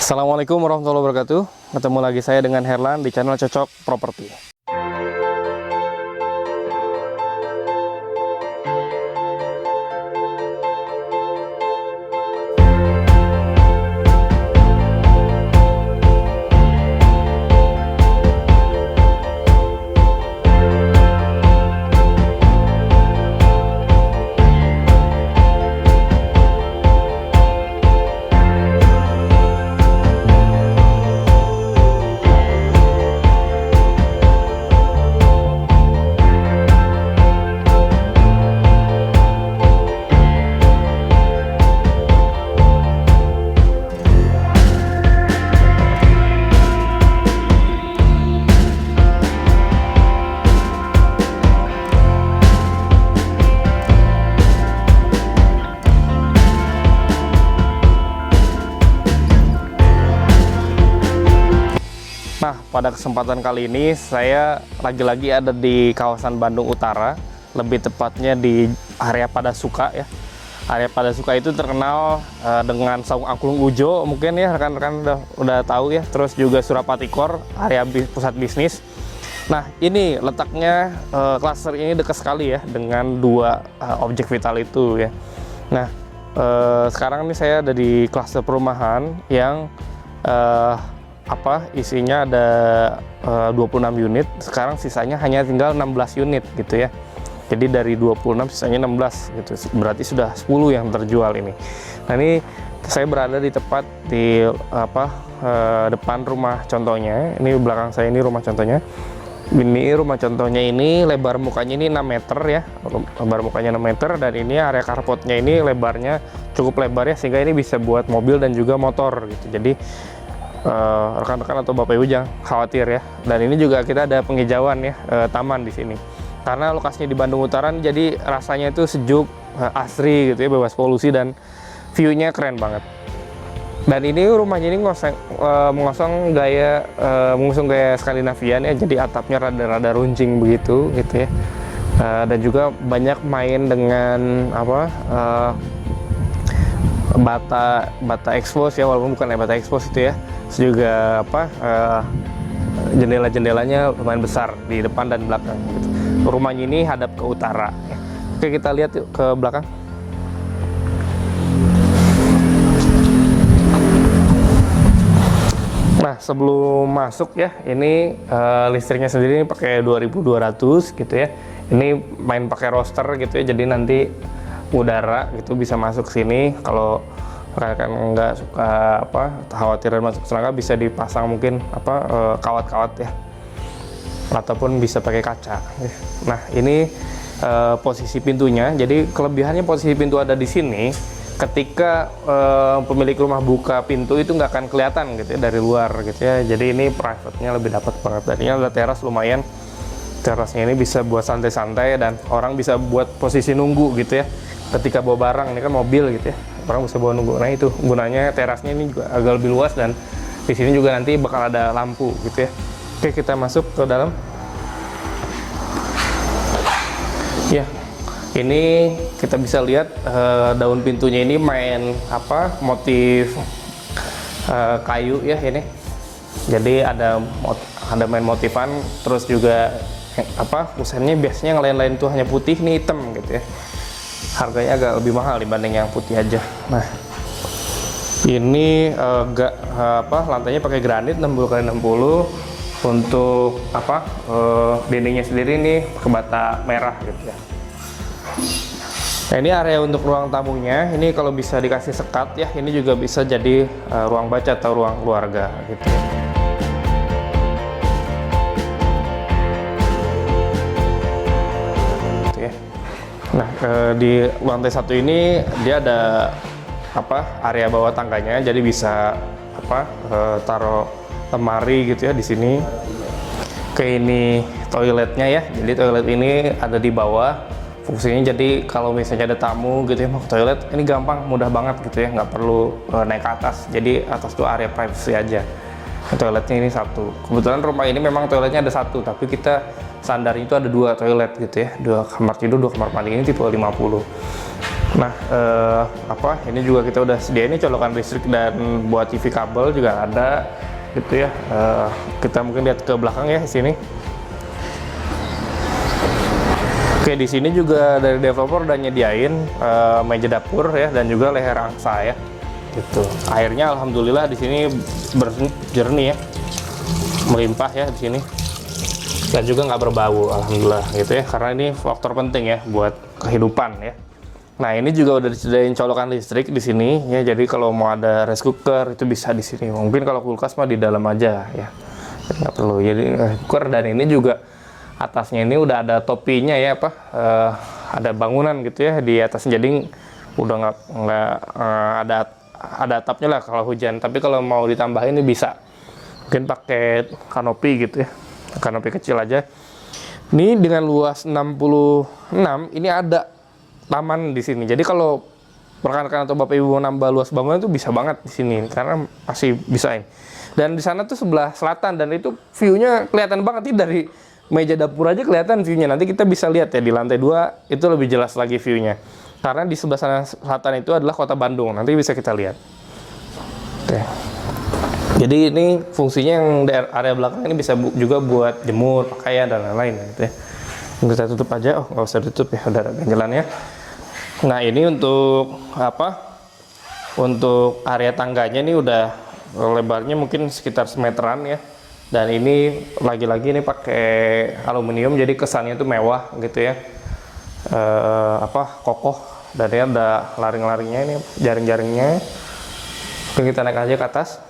Assalamualaikum warahmatullahi wabarakatuh. Ketemu lagi saya dengan Herlan di channel Cocok Properti. Nah, pada kesempatan kali ini saya lagi-lagi ada di kawasan Bandung Utara, lebih tepatnya di area Padasuka ya. Area Padasuka itu terkenal dengan Saung Angklung Ujo, mungkin ya rekan-rekan udah tahu ya. Terus juga Surapati Core, area pusat bisnis. Nah, ini letaknya klaster ini dekat sekali ya dengan dua objek vital itu ya. Nah, sekarang ini saya ada di klaster perumahan yang isinya ada 26 unit. Sekarang sisanya hanya tinggal 16 unit gitu ya. Jadi dari 26 sisanya 16 gitu. Berarti sudah 10 yang terjual ini. Nah, ini saya berada di tepat di depan rumah contohnya. Ini belakang saya ini rumah contohnya. Ini rumah contohnya ini lebar mukanya ini 6 meter ya. Lebar mukanya 6 meter dan ini area carportnya ini lebarnya cukup lebar ya, sehingga ini bisa buat mobil dan juga motor gitu. Jadi rekan-rekan atau Bapak Ibu jangan khawatir ya. Dan ini juga kita ada penghijauan ya, taman di sini. Karena lokasinya di Bandung Utara, jadi rasanya itu sejuk, asri gitu ya, bebas polusi dan view-nya keren banget. Dan ini rumahnya ini mengusung gaya Skandinavian ya, jadi atapnya rada-rada runcing begitu gitu ya. Dan juga banyak main dengan bata expose ya, walaupun bukan bata expose itu ya. Terus juga jendela-jendelanya lumayan besar di depan dan belakang gitu. Rumahnya ini hadap ke utara ya. Oke, kita lihat yuk ke belakang. Nah, sebelum masuk ya, ini listriknya sendiri pakai 2200 gitu ya. Ini main pakai roster gitu ya, jadi nanti udara gitu bisa masuk sini. Kalau rekan nggak suka khawatiran masuk serangga, bisa dipasang mungkin kawat-kawat ya, ataupun bisa pakai kaca. Nah, ini posisi pintunya. Jadi kelebihannya posisi pintu ada di sini. Ketika pemilik rumah buka pintu itu nggak akan kelihatan gitu ya dari luar gitu ya. Jadi ini private-nya lebih dapat banget. Tadinya ada teras lumayan. Terasnya ini bisa buat santai-santai dan orang bisa buat posisi nunggu gitu ya. Ketika bawa barang, ini kan mobil gitu ya, orang bisa bawa nunggu. Nah, itu gunanya terasnya ini juga agak lebih luas dan di sini juga nanti bakal ada lampu gitu ya. Oke, kita masuk ke dalam. Ya, ini kita bisa lihat daun pintunya ini main motif kayu ya ini. Jadi ada main motifan, terus juga kusennya biasanya yang lain-lain tuh hanya putih, nih hitam gitu ya. Harganya agak lebih mahal dibanding yang putih aja. Nah, ini lantainya pakai granit 60x60. Untuk dindingnya sendiri nih pakai bata merah gitu ya. Nah, ini area untuk ruang tamunya. Ini kalau bisa dikasih sekat ya, ini juga bisa jadi ruang baca atau ruang keluarga gitu ya. Nah, di lantai satu ini dia ada area bawah tangganya, jadi bisa taruh lemari gitu ya di sini. Ini toiletnya ya, jadi toilet ini ada di bawah. Fungsinya jadi kalau misalnya ada tamu gitu ya mau ke toilet, ini gampang, mudah banget gitu ya, nggak perlu naik ke atas. Jadi atas tuh area privacy aja. Toiletnya ini satu. Kebetulan rumah ini memang toiletnya ada satu, tapi kita standarnya itu ada 2 toilet gitu ya, 2 kamar tidur, 2 kamar mandi. Ini tipe 50. Nah, ini juga kita udah sediain ini colokan listrik dan buat TV kabel juga ada gitu ya. Kita mungkin lihat ke belakang ya di sini. Oke, di sini juga dari developer udah nyediain meja dapur ya dan juga leher angsa ya. Gitu. Airnya alhamdulillah di sini jernih ya. Melimpah ya di sini. Dan juga nggak berbau alhamdulillah gitu ya. Karena ini faktor penting ya buat kehidupan ya. Nah, ini juga udah disediain colokan listrik di sini ya. Jadi kalau mau ada rice cooker itu bisa di sini. Mungkin kalau kulkas mah di dalam aja ya. Jadi nggak perlu. Jadi cooker dan ini juga atasnya ini udah ada topinya ya ada bangunan gitu ya di atasnya. Jadi udah nggak ada atapnya lah kalau hujan. Tapi kalau mau ditambahin ini bisa. Mungkin pakai kanopi gitu ya. Kanopi kecil aja. Ini dengan luas 66 ini ada taman di sini. Jadi kalau rekan-rekan atau Bapak Ibu mau nambah luas bangunan itu bisa banget di sini karena masih bisa ini. Dan di sana tuh sebelah selatan dan itu view-nya kelihatan banget nih dari meja dapur aja kelihatan view-nya. Nanti kita bisa lihat ya di lantai 2 itu lebih jelas lagi view-nya. Karena di sebelah sana selatan itu adalah kota Bandung. Nanti bisa kita lihat. Oke. Jadi ini fungsinya yang di area belakang ini bisa juga buat jemur, pakaian dan lain-lain gitu ya. Kita tutup aja. Oh, nggak usah tutup ya, udah ada ganjelannya. Nah, ini untuk Untuk area tangganya ini udah lebarnya mungkin sekitar semeteran ya. Dan ini lagi-lagi ini pakai aluminium jadi kesannya tuh mewah gitu ya. Kokoh. Dan ini ada laring-laringnya ini, jaring-jaringnya. Oke, kita naik aja ke atas.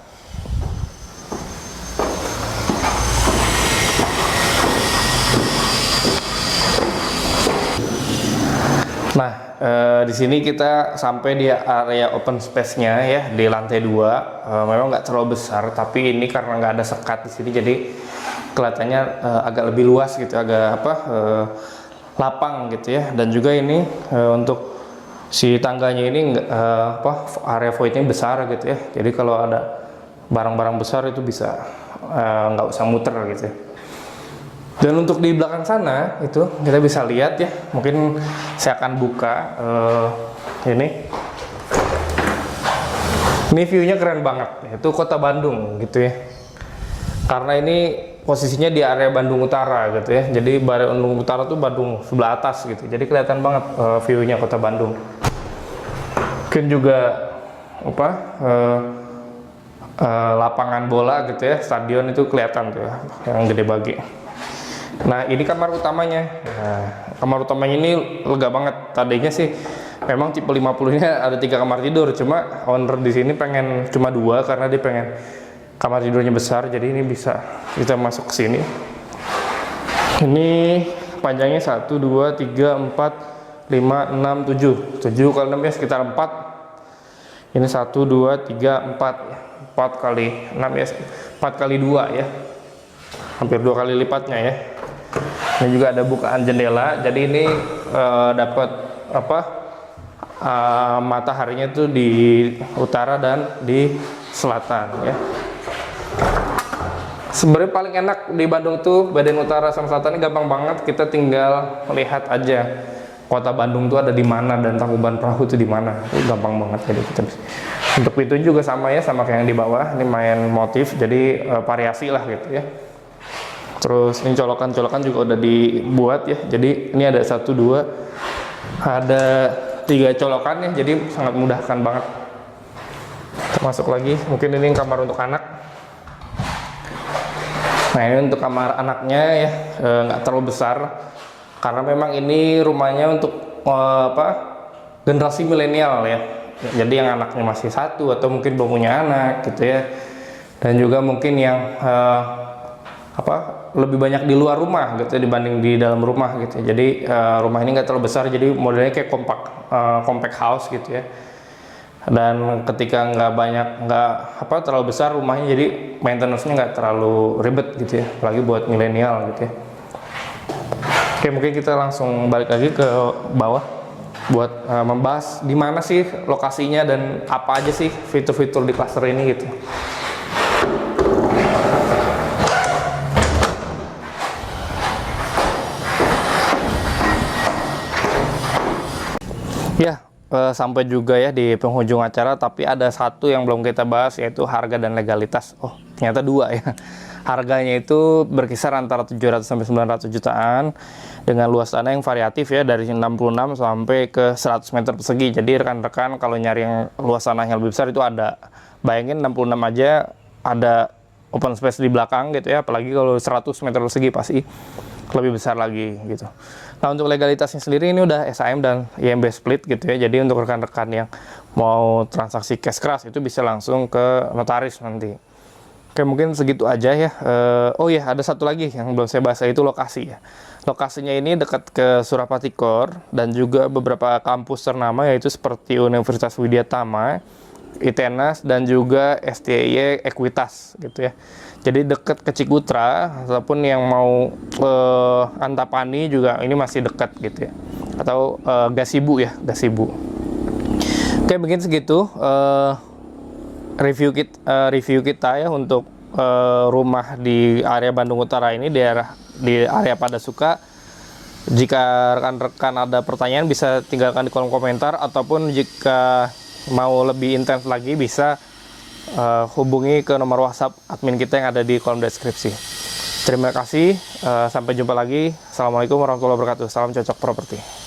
Nah, di sini kita sampai di area open space-nya ya di lantai 2. Memang nggak terlalu besar, tapi ini karena nggak ada sekat di sini, jadi kelihatannya agak lebih luas gitu, agak lapang gitu ya. Dan juga ini untuk si tangganya ini area void-nya besar gitu ya. Jadi kalau ada barang-barang besar itu bisa nggak usah muter gitu ya. Dan untuk di belakang sana itu kita bisa lihat ya, mungkin saya akan buka ini view-nya keren banget, itu kota Bandung gitu ya. Karena ini posisinya di area Bandung Utara gitu ya, jadi Bandung Utara tuh Bandung sebelah atas gitu, jadi kelihatan banget view-nya kota Bandung. Mungkin juga lapangan bola gitu ya, stadion itu kelihatan tuh ya, yang gede bagi. Nah, ini kamar utamanya. Nah, kamar utamanya ini lega banget. Tadinya sih memang tipe 50-nya ada 3 kamar tidur, cuma owner di sini pengen cuma 2 karena dia pengen kamar tidurnya besar. Jadi ini bisa kita masuk ke sini. Ini panjangnya 1 2 3 4 5 6 7. 7 kali 6 ya sekitar 4. Ini 1 2 3 4. 4 kali 6 ya 4 kali 2 ya. Hampir 2 kali lipatnya ya. Ini juga ada bukaan jendela, jadi ini dapat mataharinya tuh di utara dan di selatan ya. Sebenarnya paling enak di Bandung tuh bagian utara sama selatan ini gampang banget, kita tinggal melihat aja kota Bandung tuh ada di mana dan Tangkuban Perahu itu di mana, itu gampang banget. Jadi kita bisa. Untuk itu juga sama ya, sama kayak yang di bawah, ini main motif, jadi variasi lah gitu ya. Terus ini colokan-colokan juga udah dibuat ya. Jadi ini ada 1 2 ada 3 colokan ya. Jadi sangat memudahkan banget. Kita masuk lagi. Mungkin ini kamar untuk anak. Nah, ini untuk kamar anaknya ya, nggak terlalu besar. Karena memang ini rumahnya untuk generasi milenial ya. Jadi yang anaknya masih 1 atau mungkin belum punya anak gitu ya. Dan juga mungkin yang lebih banyak di luar rumah gitu dibanding di dalam rumah gitu. Jadi rumah ini nggak terlalu besar, jadi modelnya kayak compact house gitu ya. Dan ketika nggak terlalu besar rumahnya, jadi maintenance-nya nggak terlalu ribet gitu ya, apalagi buat milenial gitu ya. Oke, mungkin kita langsung balik lagi ke bawah buat membahas di mana sih lokasinya dan apa aja sih fitur-fitur di cluster ini gitu. Ya, sampai juga ya di penghujung acara, tapi ada satu yang belum kita bahas, yaitu harga dan legalitas. Oh, ternyata dua ya. Harganya itu berkisar antara 700 sampai 900 jutaan dengan luas tanah yang variatif ya, dari 66 sampai ke 100 meter persegi. Jadi rekan-rekan kalau nyari yang luas tanah yang lebih besar itu ada. Bayangin 66 aja ada open space di belakang gitu ya, apalagi kalau 100 meter persegi pasti lebih besar lagi gitu. Nah, untuk legalitasnya sendiri ini udah SHM dan IMB split gitu ya. Jadi untuk rekan-rekan yang mau transaksi cash keras itu bisa langsung ke notaris nanti. Oke, mungkin segitu aja ya. Oh ya, ada satu lagi yang belum saya bahas, yaitu lokasi ya. Lokasinya ini dekat ke Surapati Core dan juga beberapa kampus ternama, yaitu seperti Universitas Widya Tama, ITENAS, dan juga STY Ekuitas gitu ya. Jadi dekat ke Cikutra, ataupun yang mau Antapani juga ini masih dekat gitu ya. Atau Gasibu ya, Gasibu. Oke, mungkin segitu review kita ya untuk rumah di area Bandung Utara ini, di area Padasuka. Jika rekan-rekan ada pertanyaan bisa tinggalkan di kolom komentar, ataupun jika mau lebih intens lagi bisa hubungi ke nomor WhatsApp admin kita yang ada di kolom deskripsi. Terima kasih, sampai jumpa lagi. Assalamualaikum warahmatullahi wabarakatuh. Salam cocok properti.